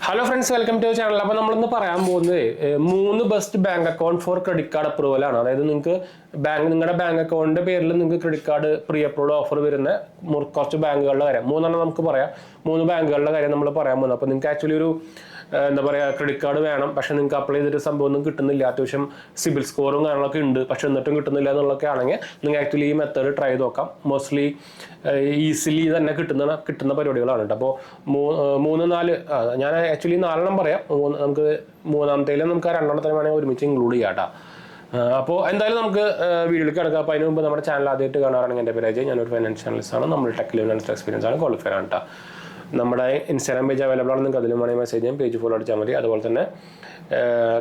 Hello friends, welcome to channel. അപ്പോൾ നമ്മളിന്ന് പറയാൻ പോകുന്നത് 3 best bank account for credit card approval ആണ്. അതായത് നിങ്ങൾക്ക് നിങ്ങളുടെ ബാങ്ക് അക്കൗണ്ടിന്റെ പേരിൽ നിങ്ങൾക്ക് credit card pre approved offer വരുന്ന കുറച്ച് ബാങ്കുകളുടെ കാര്യം 3 നമുക്ക് പറയാം. 3 ബാങ്കുകളുടെ കാര്യം നമ്മൾ പറയാൻ പോകുന്നത്. അപ്പോൾ നിങ്ങൾക്ക് ആക്ച്വലി ഒരു എന്താ പറയുക, ക്രെഡിറ്റ് കാർഡ് വേണം, പക്ഷെ നിങ്ങൾക്ക് അപ്ലൈ ചെയ്തിട്ട് സംഭവം ഒന്നും കിട്ടുന്നില്ല, അത്യാവശ്യം സിബിൽ സ്കോറും കാര്യങ്ങളൊക്കെ ഉണ്ട്, പക്ഷെ എന്നിട്ടും കിട്ടുന്നില്ല എന്നുള്ളതൊക്കെ ആണെങ്കിൽ നിങ്ങൾ ആക്ച്വലി ഈ മെത്തേഡ് ട്രൈ ചെയ്ത് നോക്കാം. മോസ്റ്റ്ലി ഈസിലി തന്നെ കിട്ടുന്ന പരിപാടികളാണ് കേട്ടോ. അപ്പോൾ 3-4 ഞാൻ ആക്ച്വലി 4 പറയാം. നമുക്ക് മൂന്നാമത്തേലും നമുക്ക് 2 വേണമെങ്കിൽ ഒരുമിച്ച് ഇൻക്ലൂഡ് ചെയ്യാം കേട്ടോ. അപ്പോൾ എന്തായാലും നമുക്ക് വീഡിയോയിലേക്ക് കിടക്കാം. അപ്പോൾ അതിന് മുമ്പ് നമ്മുടെ ചാനൽ ആദ്യമായിട്ട് കാണാറാണെങ്കിൽ എൻ്റെ പേര് അജയ്, ഞാനൊരു ഫൈനാൻഷ്യൽ അനലിസ്റ്റ് ആണ്. നമ്മൾ ടെക് ലെവൽ എക്സ്പീരിയൻസ് ആണ്, ക്വാളിഫൈഡ് ആണ് കേട്ടോ. നമ്മുടെ ഇൻസ്റ്റാഗ്രാം പേജ് അവൈലബിൾ ആണ്, നിങ്ങൾക്ക് അതിലും വേണമെങ്കിൽ മെസ്സേജ് ചെയ്യാം, പേജ് ഫോളോ അടിച്ചാൽ മതി. അതുപോലെ തന്നെ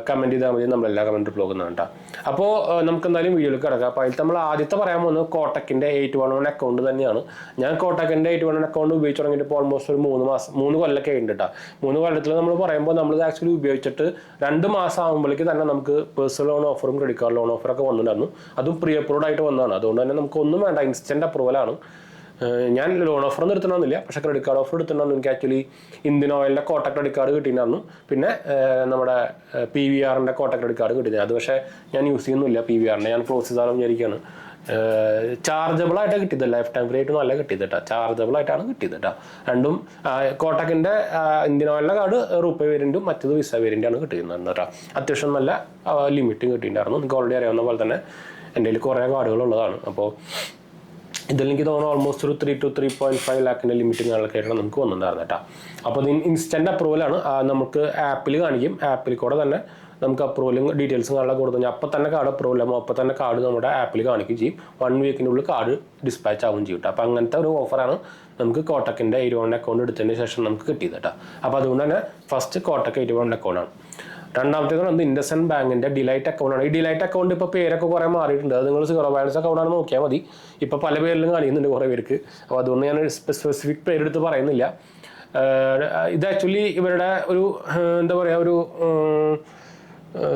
കമൻറ്റ് ചെയ്താൽ മതി, നമ്മളെല്ലാ കമൻറ്റ് റിപ്ലൈ പോകുന്നതാണ് കേട്ടോ. അപ്പോൾ നമുക്ക് എന്തായാലും വീഡിയോയിലേക്ക് കിടക്കാം. അപ്പോൾ അതിൽ നമ്മൾ ആദ്യത്തെ പറയാൻ പോകുന്നത് കോട്ടക്കിൻ്റെ 811 അക്കൗണ്ട് തന്നെയാണ്. ഞാൻ കോട്ടക്കിൻ്റെ 811 അക്കൗണ്ട് ഉപയോഗിച്ച് തുടങ്ങിയിട്ട് ഇപ്പോൾ ഓൾമോസ്റ്റ് ഒരു 3 കൊല്ലമൊക്കെ ഉണ്ട് കേട്ടോ. 3 കൊല്ലത്തിൽ നമ്മൾ പറയുമ്പോൾ നമ്മൾ ആക്ച്വലി ഉപയോഗിച്ചിട്ട് 2 മാസം ആകുമ്പോഴേക്ക് തന്നെ നമുക്ക് പേഴ്സണൽ ലോൺ ഓഫറും ക്രെഡിറ്റ് കാർഡ് ലോൺ ഓഫറൊക്കെ വന്നിട്ടുണ്ടായിരുന്നു. അതും പ്രീ അപ്രൂവ്ഡ് ആയിട്ട് വന്നതാണ്. അതുകൊണ്ട് തന്നെ നമുക്കൊന്നും വേണ്ട, ഇൻസ്റ്റൻറ്റ് അപ്രൂവലാണ്. ഞാൻ ലോൺ ഓഫർ ഒന്നും എടുത്തിട്ടുണ്ടെന്നില്ല, പക്ഷേ ക്രെഡിറ്റ് കാർഡ് ഓഫർ എടുത്തിട്ടുണ്ടായിരുന്നു. എനിക്ക് ആക്ച്വലി ഇന്ത്യൻ ഓയിലിൻ്റെ കോട്ടക് ക്രെഡിറ്റ് കാർഡ് കിട്ടിയിട്ടുണ്ടായിരുന്നു, പിന്നെ നമ്മുടെ PVRൻ്റെ കോട്ടക് ക്രെഡിറ്റ് കാർഡ് കിട്ടിയിരുന്നു. അത് പക്ഷേ ഞാൻ യൂസ് ചെയ്യുന്നില്ല. PVRൻ്റെ ഞാൻ ക്ലോസ് ചെയ്താലും വിചാരിക്കുകയാണ്. ചാർജബിൾ ആയിട്ട് കിട്ടിയത്, ലൈഫ് ടൈം ഫ്രീ ആയിട്ട് നല്ല കിട്ടിയത് കേട്ടോ. ചാർജബിൾ ആയിട്ടാണ് കിട്ടിയത് കേട്ടോ. രണ്ടും കോട്ടക്കിൻ്റെ ഇന്ത്യൻ ഓയിലിൻ്റെ കാർഡ് റൂപേ വേരിയൻറ്റും മറ്റത് വിസ വേരിയൻ്റാണ് കിട്ടിയിരുന്നത് കേട്ടോ. അത്യാവശ്യം നല്ല ലിമിറ്റും കിട്ടിയിട്ടുണ്ടായിരുന്നു. നിങ്ങൾക്ക് ഓൾറെഡി അറിയാവുന്ന പോലെ തന്നെ എൻ്റെ കയ്യിൽ കുറേ കാർഡുകളുള്ളതാണ്. അപ്പോൾ ഇതിൽ എനിക്ക് തോന്നുന്നു ഓൾമോസ്റ്റ് ഒരു 3 to 3.5 ലാഖിൻ്റെ ലിമിറ്റും കാര്യങ്ങളൊക്കെ ആയിട്ടാണ് നമുക്ക് വന്നിട്ടുണ്ടായിരുന്നു കേട്ടോ. അപ്പോൾ ഇത് ഇൻസ്റ്റൻറ്റ് അപ്രൂവലാണ്. നമുക്ക് ആപ്പിൽ കാണിക്കും, ആപ്പിൽ കൂടെ തന്നെ നമുക്ക് അപ്രൂവലും ഡീറ്റെയിൽസും കാര്യങ്ങളൊക്കെ കൊടുത്തു കഴിഞ്ഞാൽ അപ്പം തന്നെ കാർഡ് അപ്രൂവൽ ആകുമ്പോൾ അപ്പം തന്നെ കാർഡ് നമ്മുടെ ആപ്പിൽ കാണിക്കുകയും ചെയ്യും. 1 വീക്കിനുള്ളിൽ കാർഡ് ഡിസ്പാച്ച് ആവുകയും ചെയ്യും കേട്ടോ. അപ്പോൾ അങ്ങനത്തെ ഒരു ഓഫറാണ് നമുക്ക് കോട്ടക്കിൻ്റെ 811 അക്കൗണ്ട് എടുത്തതിന് ശേഷം നമുക്ക് കിട്ടിയത് കേട്ടോ. അപ്പോൾ അതുകൊണ്ട് തന്നെ ഫസ്റ്റ് കോട്ടക്ക് 811 അക്കൗണ്ടാണ്. രണ്ടാമത്തേത് വന്നത് ഇൻഡസ്ഇൻഡ് ബാങ്കിൻ്റെ ഡിലൈറ്റ് അക്കൗണ്ടാണ്. ഈ ഡിലൈറ്റ് അക്കൗണ്ട് ഇപ്പോൾ പേരൊക്കെ കുറേ മാറിയിട്ടുണ്ട്. അത് നിങ്ങൾ സീറോ ബാലൻസ് അക്കൗണ്ടാണ് നോക്കിയാൽ മതി. ഇപ്പോൾ പല പേരിലും കാണിക്കുന്നുണ്ട് കുറേ പേർക്ക്. അപ്പോൾ അതുകൊണ്ട് ഞാൻ സ്പെസിഫിക് പേരെടുത്ത് പറയുന്നില്ല. ഇത് ആക്ച്വലി ഇവരുടെ ഒരു എന്താ പറയുക, ഒരു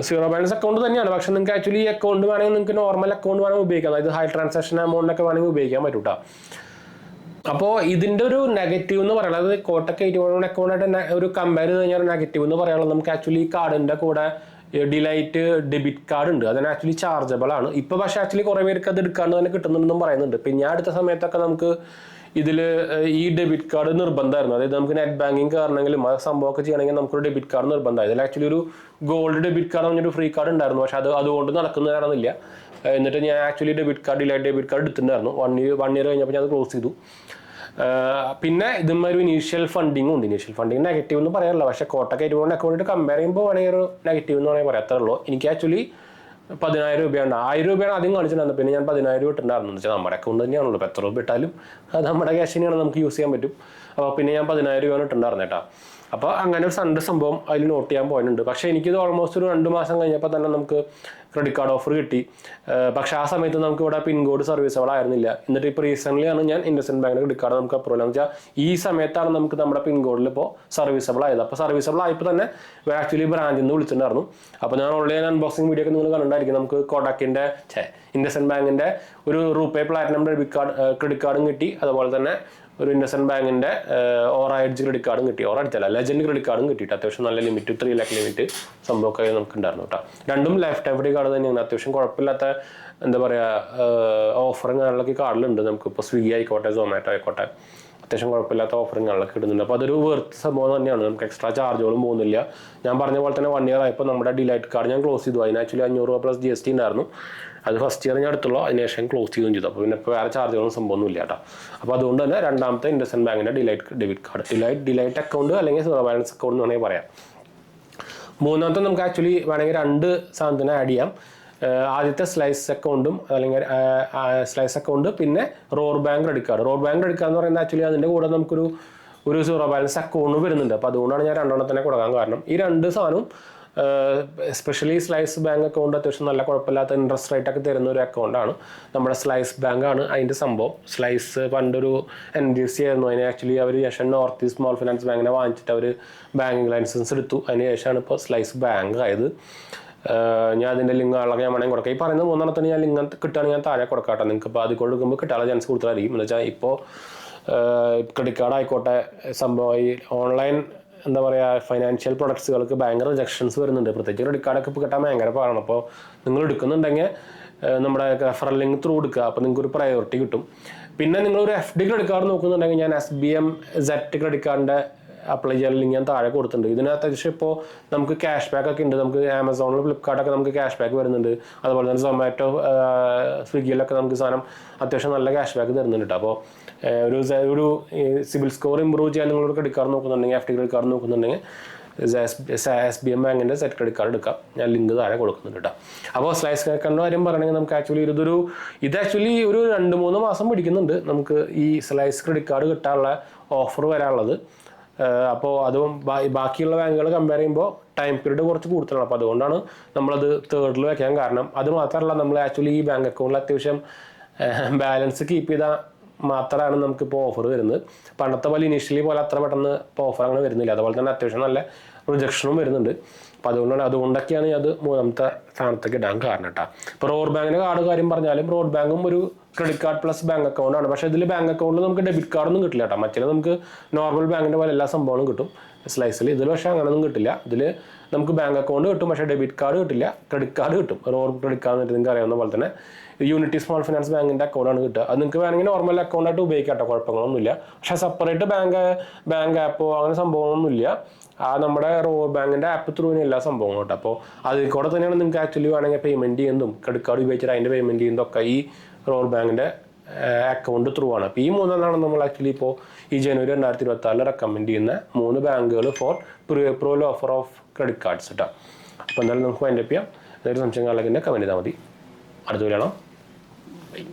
സീറോ ബാലൻസ് അക്കൗണ്ട് തന്നെയാണ്. പക്ഷേ നിങ്ങൾക്ക് ആക്ച്വലി ഈ അക്കൗണ്ട് വേണമെങ്കിൽ നിങ്ങൾക്ക് നോർമൽ അക്കൗണ്ട് വേണമെങ്കിൽ ഉപയോഗിക്കാം. അതായത് ഹൈ ട്രാൻസാക്ഷൻ എമൗണ്ടൊക്കെ വേണമെങ്കിൽ ഉപയോഗിക്കാൻ പറ്റും കേട്ടോ. അപ്പോൾ ഇതിൻ്റെ ഒരു നെഗറ്റീവ് എന്ന് പറയുന്നത്, അത് കോട്ടക്ക് 811 അക്കൗണ്ടായിട്ട് ഒരു കമ്പയർ ചെയ്ത് കഴിഞ്ഞാൽ നെഗറ്റീവ് എന്ന് പറയാനുള്ളത്, നമുക്ക് ആക്ച്വലി ഈ കാർഡിൻ്റെ കൂടെ ഡിലൈറ്റ് ഡെബിറ്റ് കാർഡ് ഉണ്ട്. അതിന് ആക്ച്വലി ചാർജബിൾ ആണ്. ഇപ്പോൾ പക്ഷേ ആക്ച്വലി കുറേ പേർക്ക് അത് എടുക്കാണ്ട് തന്നെ കിട്ടുന്നുണ്ടെന്നും പറയുന്നുണ്ട്. പിന്നെ അടുത്ത സമയത്തൊക്കെ നമുക്ക് ഇതിൽ ഈ ഡെബിറ്റ് കാർഡ് നിർബന്ധമായിരുന്നു. അതായത് നമുക്ക് നെറ്റ് ബാങ്കിങ് കയറണമെങ്കിലും ആ സംഭവമൊക്കെ ചെയ്യണമെങ്കിൽ നമുക്കൊരു ഡെബിറ്റ് കാർഡ് നിർബന്ധമായി. ഇതിൽ ആക്ച്വലി ഒരു ഗോൾഡ് ഡെബിറ്റ് കാർഡ് പറഞ്ഞൊരു ഫ്രീ കാർഡ് ഉണ്ടായിരുന്നു, പക്ഷേ അതുകൊണ്ട് നടക്കുന്നതാണെന്നില്ല. എന്നിട്ട് ഞാൻ actually debit card delight debit card എടുത്തിട്ടുണ്ടായിരുന്നു. 1 year കഴിഞ്ഞപ്പോൾ ഞാൻ അത് ക്ലോസ് ചെയ്തു. പിന്നെ ഇതുമാതിരി ഇനീഷ്യൽ ഫണ്ടിങ്ങും ഉണ്ട്. ഇനീഷ്യൽ ഫണ്ടിങ് നെഗറ്റീവ് എന്ന് പറയാറില്ല, പക്ഷേ കോട്ടക്ക് 811 അക്കൗണ്ടിട്ട് കമ്പയർ ചെയ്യുമ്പോൾ വേണമെങ്കിൽ ഒരു നെഗറ്റീവ് എന്ന് വേണമെങ്കിൽ പറയാം. അത്രേ ഉള്ളൂ. എനിക്ക് ആക്ച്വലി 10,000 രൂപയാണ്, 1000 രൂപയാണ് ആദ്യം കാണിച്ചിട്ടുണ്ടായിരുന്നു. പിന്നെ ഞാൻ 10,000 ഇട്ടുണ്ടായിരുന്നു. എന്ന് വെച്ചാൽ നമ്മുടെ അക്കൗണ്ട് തന്നെയാണല്ലോ, ഇപ്പോൾ എത്ര രൂപ ഇട്ടാലും അത് നമ്മുടെ ക്യാഷ് തന്നെയാണ്, നമുക്ക് യൂസ് ചെയ്യാൻ പറ്റും. അപ്പോൾ പിന്നെ ഞാൻ 10,000 രൂപയാണ് ഇട്ടുണ്ടായിരുന്നു കേട്ടോ. അപ്പോൾ അങ്ങനെ ഒരു സംഭവം അതിൽ നോട്ട് ചെയ്യാൻ പോയിട്ടുണ്ട്. പക്ഷേ എനിക്കിത് ഓൾമോസ്റ്റ് ഒരു 2 മാസം കഴിഞ്ഞപ്പോൾ തന്നെ നമുക്ക് ക്രെഡിറ്റ് കാർഡ് ഓഫർ കിട്ടി. പക്ഷേ ആ സമയത്ത് നമുക്ക് ഇവിടെ പിൻകോഡ് സർവീസബിൾ ആയിരുന്നില്ല. എന്നിട്ട് ഇപ്പോൾ റീസെൻ്റ്ലി ആണ് ഞാൻ ഇൻഡസ്ഇൻഡ് ബാങ്കിൻ്റെ ക്രെഡിറ്റ് കാർഡ് നമുക്ക് അപ്രൂവൽ എന്ന് വെച്ചാൽ ഈ സമയത്താണ് നമുക്ക് നമ്മുടെ പിൻകോഡിൽ ഇപ്പോൾ സർവീസബിൾ ആയത്. അപ്പോൾ സർവീസബിൾ ആയപ്പോൾ തന്നെ ആക്ച്വലി ബ്രാഞ്ചിൽ നിന്ന് വിളിച്ചിട്ടുണ്ടായിരുന്നു. അപ്പോൾ ഞാൻ ഓൺലൈൻ അൺബോക്സിംഗ് വീഡിയോ ഒക്കെ നിങ്ങൾ കണ്ടിട്ടുണ്ടായിരിക്കും. നമുക്ക് കോട്ടക്കിൻ്റെ ഇൻഡസ്ഇൻഡ് ബാങ്കിൻ്റെ ഒരു RuPay platinum debit card credit കാർഡും കിട്ടി. അതുപോലെ തന്നെ ഒരു ഇൻഡസ്ഇൻഡ് ബാങ്കിൻ്റെ ഓറ എഡ്ജ് ക്രെഡിറ്റ് കാർഡും കിട്ടി. ഓറ അടിച്ചല്ല, ലെജൻഡ് ക്രെഡിറ്റ് കാർഡും കിട്ടിയിട്ട് അത്യാവശ്യം നല്ല ലിമിറ്റ് 3 lakh ലിമിറ്റ് സംഭവമൊക്കെ നമുക്ക് ഉണ്ടായിരുന്നു കേട്ടോ. രണ്ടും ലൈഫ് ടൈം ഫ്രീ കാർഡ് തന്നെയാണ്. അത്യാവശ്യം കുഴപ്പമില്ലാത്ത എന്താ പറയുക ഓഫറും കാര്യങ്ങളൊക്കെ കാർഡിലുണ്ട്. നമുക്കിപ്പോൾ സ്വിഗ്ഗി ആയിക്കോട്ടെ, സൊമാറ്റോ ആയിക്കോട്ടെ, അത്യാവശ്യം കുഴപ്പമില്ലാത്ത ഓഫറും കാര്യങ്ങളൊക്കെ ഇടുന്നുണ്ട്. അപ്പോൾ അതൊരു വെർത്ത് സംഭവം തന്നെയാണ്. നമുക്ക് എക്സ്ട്രാ ചാർജുകളും പോകുന്നില്ല. ഞാൻ പറഞ്ഞ പോലെ തന്നെ 1 year ആയപ്പോൾ നമ്മുടെ ഡിലൈറ്റ് കാർഡ് ഞാൻ ക്ലോസ് ചെയ്തു. അതിന് ആക്ച്വലി 500 രൂപ പ്ലസ് GST ഉണ്ടായിരുന്നു. അത് ഫസ്റ്റ് ഇയർ ഞാൻ എടുത്തുള്ളൂ, അതിനുശേഷം ക്ലോസ് ചെയ്യുകയും ചെയ്തു. അപ്പോൾ പിന്നെ ഇപ്പോൾ വേറെ ചാർജുകളും സംഭവമൊന്നും ഇല്ല കേട്ടോ. അപ്പോൾ അതുകൊണ്ട് തന്നെ രണ്ടാമത്തെ ഇൻഡസ്ഇൻഡ് ബാങ്കിൻ്റെ delight debit card, delight account അല്ലെങ്കിൽ സീറോ ബാലൻസ് അക്കൗണ്ട് എന്ന് വേണമെങ്കിൽ പറയാം. മൂന്നാമത്തെ നമുക്ക് ആക്ച്വലി വേണമെങ്കിൽ 2 സാധനത്തിന് ആഡ് ചെയ്യാം. ആദ്യത്തെ സ്ലൈസ് അക്കൗണ്ടും അല്ലെങ്കിൽ സ്ലൈസ് അക്കൗണ്ട്, പിന്നെ roar bank credit card. Roar bank credit card എന്ന് പറയുന്നത് ആക്ച്വലി അതിൻ്റെ കൂടെ നമുക്കൊരു സീറോ ബാലൻസ് അക്കൗണ്ട് വരുന്നുണ്ട്. അപ്പോൾ അതുകൊണ്ടാണ് ഞാൻ 2 കൊടുക്കാൻ കാരണം. ഈ 2 സാധനവും എസ്പെഷ്യലി സ്ലൈസ് ബാങ്ക് അക്കൗണ്ട് അത്യാവശ്യം നല്ല കുഴപ്പമില്ലാത്ത ഇൻട്രസ്റ്റ് റേറ്റ് ഒക്കെ തരുന്ന ഒരു അക്കൗണ്ടാണ്. നമ്മുടെ സ്ലൈസ് ബാങ്കാണ് അതിൻ്റെ സംഭവം. സ്ലൈസ് പണ്ടൊരു NBFC ആയിരുന്നു. അതിന് ആക്ച്വലി അവർ ശേഷം നോർത്ത് ഈസ്റ്റ് സ്മോൾ ഫിനാൻസ് ബാങ്കിനെ വാങ്ങിച്ചിട്ട് അവർ ബാങ്കിങ് ലൈസൻസ് എടുത്തു. അതിന് ശേഷമാണ് ഇപ്പോൾ സ്ലൈസ് ബാങ്ക് ആയത്. ഞാൻ അതിൻ്റെ ലിങ്ക് ആളൊക്കെ ഞാൻ വേണമെങ്കിൽ കൊടുക്കാം. ഈ പറയുന്ന 3 ഞാൻ ലിങ്ക് കിട്ടുകയാണെങ്കിൽ ഞാൻ താഴെ കൊടുക്കാട്ടോ. നിങ്ങൾക്ക് ഇപ്പോൾ അത് കൊടുക്കുമ്പോൾ കിട്ടാനുള്ള ചാൻസ് കൂടുതലായിരിക്കും. എന്ന് വെച്ചാൽ ഇപ്പോൾ ക്രെഡിറ്റ് കാർഡ് ആയിക്കോട്ടെ, സംഭവം ഈ ഓൺലൈൻ എന്താ പറയുക ഫൈനാൻഷ്യൽ പ്രൊഡക്ട്സുകൾക്ക് ഭയങ്കര റിജക്ഷൻസ് വരുന്നുണ്ട്. പ്രത്യേകിച്ച് ക്രെഡിറ്റ് കാർഡൊക്കെ ഇപ്പോൾ കിട്ടാൻ ഭയങ്കര പാടാണ്. അപ്പോൾ നിങ്ങൾ എടുക്കുന്നുണ്ടെങ്കിൽ നമ്മുടെ റെഫറൽ ലിങ്ക് ത്രൂ എടുക്കുക. അപ്പോൾ നിങ്ങൾക്ക് ഒരു പ്രയോറിറ്റി കിട്ടും. പിന്നെ നിങ്ങളൊരു FD ക്രെഡിറ്റ് കാർഡ് നോക്കുന്നുണ്ടെങ്കിൽ ഞാൻ SBMZ ക്രെഡിറ്റ് കാർഡിൻ്റെ അപ്ലൈ ചെയ്യാൻ ലിങ്ക് ഞാൻ താഴെ കൊടുത്തിട്ടുണ്ട്. ഇതിനകത്ത് അത്യാവശ്യം ഇപ്പോൾ നമുക്ക് ക്യാഷ് ബാക്ക് ഒക്കെ ഉണ്ട്. നമുക്ക് ആമസോണിൽ ഫ്ലിപ്കാർട്ടൊക്കെ നമുക്ക് ക്യാഷ് ബാക്ക് വരുന്നുണ്ട്. അതുപോലെ തന്നെ സൊമാറ്റോ സ്വിഗ്ഗിയിലൊക്കെ നമുക്ക് സാധനം അത്യാവശ്യം നല്ല ക്യാഷ് ബാക്ക് തരുന്നുണ്ട് കേട്ടോ. അപ്പോൾ ഒരു സിബിൽ സ്കോർ ഇമ്പ്രൂവ് ചെയ്യാൻ നിങ്ങളൊരു ക്രെഡിറ്റ് കാർഡ് നോക്കുന്നുണ്ടെങ്കിൽ FD ക്രെഡിറ്റ് കാർഡ് നോക്കുന്നുണ്ടെങ്കിൽ SBM ബാങ്കിൻ്റെ സെറ്റ് ക്രെഡിറ്റ് കാർഡ് എടുക്കാം. ഞാൻ ലിങ്ക് താഴെ കൊടുക്കുന്നുണ്ട് കേട്ടോ. അപ്പോൾ സ്ലൈസ് കാർഡിൻ്റെ കാര്യം പറയുകയാണെങ്കിൽ നമുക്ക് ആക്ച്വലി ഇത് ആക്ച്വലി ഒരു 2-3 മാസം പിടിക്കുന്നുണ്ട് നമുക്ക് ഈ സ്ലൈസ് ക്രെഡിറ്റ് കാർഡ് കിട്ടാനുള്ള ഓഫർ വരാനുള്ളത്. അപ്പോൾ അതും ബാക്കിയുള്ള ബാങ്കുകൾ കമ്പയർ ചെയ്യുമ്പോൾ ടൈം പീരീഡ് കുറച്ച് കൂടുതലാണ്. അപ്പോൾ അതുകൊണ്ടാണ് നമ്മളത് തേർഡിൽ വയ്ക്കാൻ കാരണം. അത് മാത്രമല്ല നമ്മൾ ആക്ച്വലി ഈ ബാങ്ക് അക്കൗണ്ടിൽ അത്യാവശ്യം ബാലൻസ് കീപ്പ് ചെയ്താൽ മാത്രമാണ് നമുക്കിപ്പോൾ ഓഫർ വരുന്നത്. പണ്ടത്തെ പോലെ ഇനീഷ്യലി പോലെ അത്ര പെട്ടെന്ന് ഇപ്പോൾ ഓഫർ അങ്ങനെ വരുന്നില്ല. അതുപോലെ തന്നെ അത്യാവശ്യം നല്ല റിജക്ഷനും വരുന്നുണ്ട്. അപ്പോൾ അതുകൊണ്ടൊക്കെയാണ് അത് 3ാമത്തെ സ്ഥാനത്തേക്ക് ഇടാൻ കാരണം കേട്ടോ. ഇപ്പോൾ റോഡ് ബാങ്കിൻ്റെ കാർഡ് കാര്യം പറഞ്ഞാലും റോഡ് ബാങ്കും ഒരു ക്രെഡിറ്റ് കാർഡ് പ്ലസ് ബാങ്ക് അക്കൗണ്ടാണ്. പക്ഷേ ഇതിൽ ബാങ്ക് അക്കൗണ്ടിൽ നമുക്ക് ഡെബിറ്റ് കാർഡൊന്നും കിട്ടില്ല കേട്ടോ. മറ്റേ നമുക്ക് നോർമൽ ബാങ്കിൻ്റെ പോലെ എല്ലാ സംഭവങ്ങളും കിട്ടും സ്ലൈസിൽ. ഇതിൽ പക്ഷേ അങ്ങനെയൊന്നും കിട്ടില്ല. ഇതിൽ നമുക്ക് ബാങ്ക് അക്കൗണ്ട് കിട്ടും, പക്ഷേ ഡെബിറ്റ് കാർഡ് കിട്ടില്ല, ക്രെഡിറ്റ് കാർഡ് കിട്ടും. റോഡ് ക്രെഡിറ്റ് കാർഡ് എന്നിട്ട് നിങ്ങൾക്ക് അറിയാവുന്ന പോലെ തന്നെ യൂണിറ്റി സ്മോൾ ഫിനാൻസ് ബാങ്കിൻ്റെ അക്കൗണ്ടാണ് കിട്ടുക. അത് നിങ്ങൾക്ക് വേണമെങ്കിൽ നോർമൽ അക്കൗണ്ടായിട്ട് ഉപയോഗിക്കാം കേട്ടോ, കുഴപ്പങ്ങളൊന്നുമില്ല. പക്ഷേ സെപ്പറേറ്റ് ബാങ്ക് ആപ്പോ അങ്ങനെ സംഭവങ്ങളൊന്നുമില്ല. നമ്മുടെ റോഡ് ബാങ്കിൻ്റെ ആപ്പ് ത്രൂവിന് എല്ലാ സംഭവങ്ങളും കേട്ടോ. അപ്പോൾ അതിൽ കൂടെ തന്നെയാണ് നിങ്ങൾക്ക് ആക്ച്വലി വേണമെങ്കിൽ പേയ്മെൻറ്റ് ചെയ്യുന്നതും ക്രെഡിറ്റ് കാർഡ് ഉപയോഗിച്ചിട്ട് അതിൻ്റെ പേയ്മെൻറ്റ് ചെയ്യുന്നതൊക്കെ ഈ റോഡ് ബാങ്കിൻ്റെ അക്കൗണ്ട് ത്രൂ ആണ്. അപ്പോൾ ഈ 3 നമ്മൾ ആക്ച്വലി ഇപ്പോൾ ഈ ജനുവരി 2026 റെക്കമെൻഡ് ചെയ്യുന്ന 3 ബാങ്കുകൾ four pre approval offer of credit cards കേട്ടോ. അപ്പോൾ എന്തായാലും നമുക്ക് വൈൻഡപ്പ് ചെയ്യാം. എന്തെങ്കിലും സംശയങ്ങളിലേക്ക് കമൻറ്റ് ചെയ്താൽ മതി. അടുത്ത വീഡിയോ കാണാം. ബൈ.